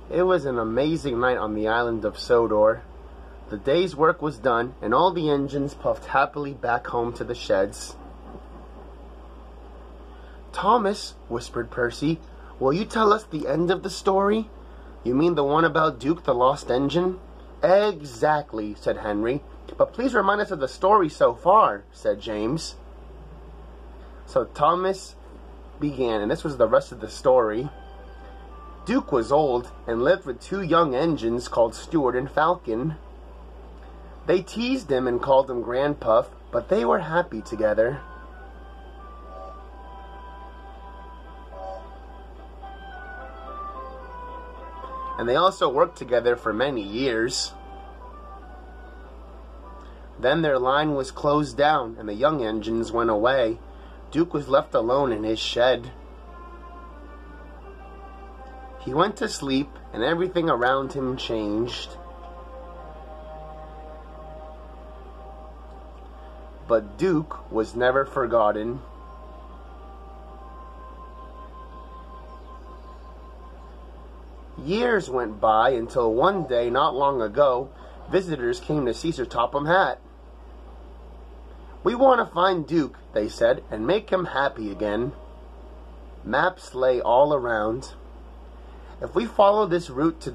It was an amazing night on the island of Sodor. The day's work was done, and all the engines puffed happily back home to the sheds. "Thomas," whispered Percy, "will you tell us the end of the story?" "You mean the one about Duke the Lost Engine?" "Exactly," said Henry. "But please remind us of the story so far," said James. So Thomas began, and this was the rest of the story. Duke was old and lived with two young engines called Stuart and Falcon. They teased him and called him Grandpuff, but they were happy together. And they also worked together for many years. Then their line was closed down and the young engines went away. Duke was left alone in his shed. He went to sleep and everything around him changed. But Duke was never forgotten. Years went by until one day, not long ago, visitors came to see Sir Topham Hatt. "We want to find Duke," they said, "and make him happy again." Maps lay all around. If we follow this route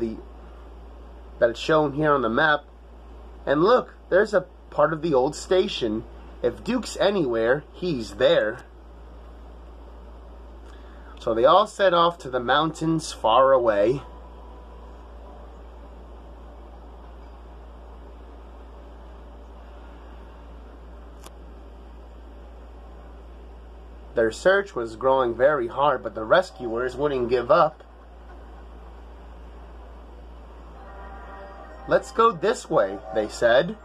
that's shown here on the map, and look, there's a part of the old station. If Duke's anywhere, he's there. So they all set off to the mountains far away. Their search was growing very hard, but the rescuers wouldn't give up. "Let's go this way," they said.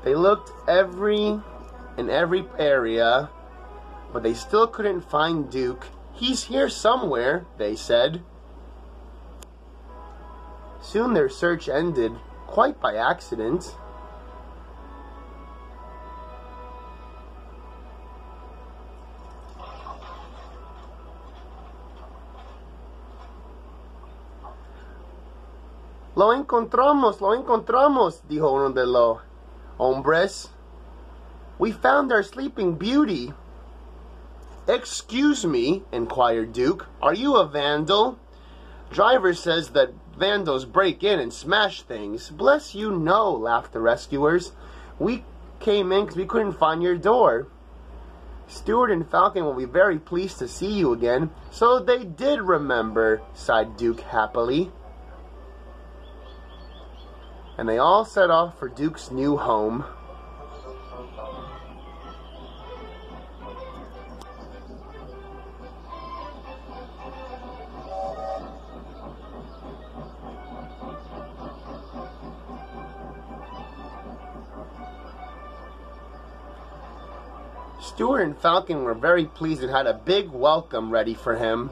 They looked in every area, but they still couldn't find Duke. "He's here somewhere," they said. Soon their search ended, quite by accident. Lo encontramos, dijo uno de los hombres. "We found our sleeping beauty." "Excuse me," inquired Duke, "are you a vandal?" "Driver says that vandals break in and smash things." "Bless you, no," laughed the rescuers. "We came in because we couldn't find your door." "Stuart and Falcon will be very pleased to see you again." "So they did remember," sighed Duke happily. And they all set off for Duke's new home. Stuart and Falcon were very pleased and had a big welcome ready for him.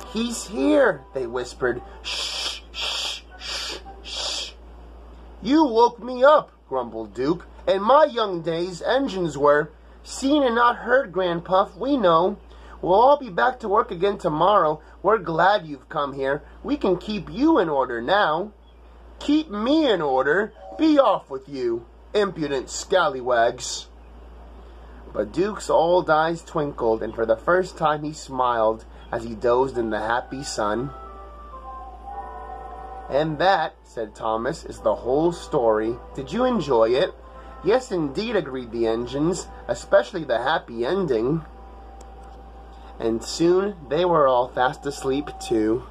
"He's here," they whispered. "Shh, shh, shh, shh." "You woke me up," grumbled Duke. "In my young days, engines were seen and not heard, Grandpuff, we know. We'll all be back to work again tomorrow. We're glad you've come here. We can keep you in order now." "Keep me in order? Be off with you, impudent scallywags." But Duke's old eyes twinkled, and for the first time he smiled as he dozed in the happy sun. "And that," said Thomas, "is the whole story. Did you enjoy it?" "Yes, indeed," agreed the engines, "especially the happy ending." And soon they were all fast asleep too.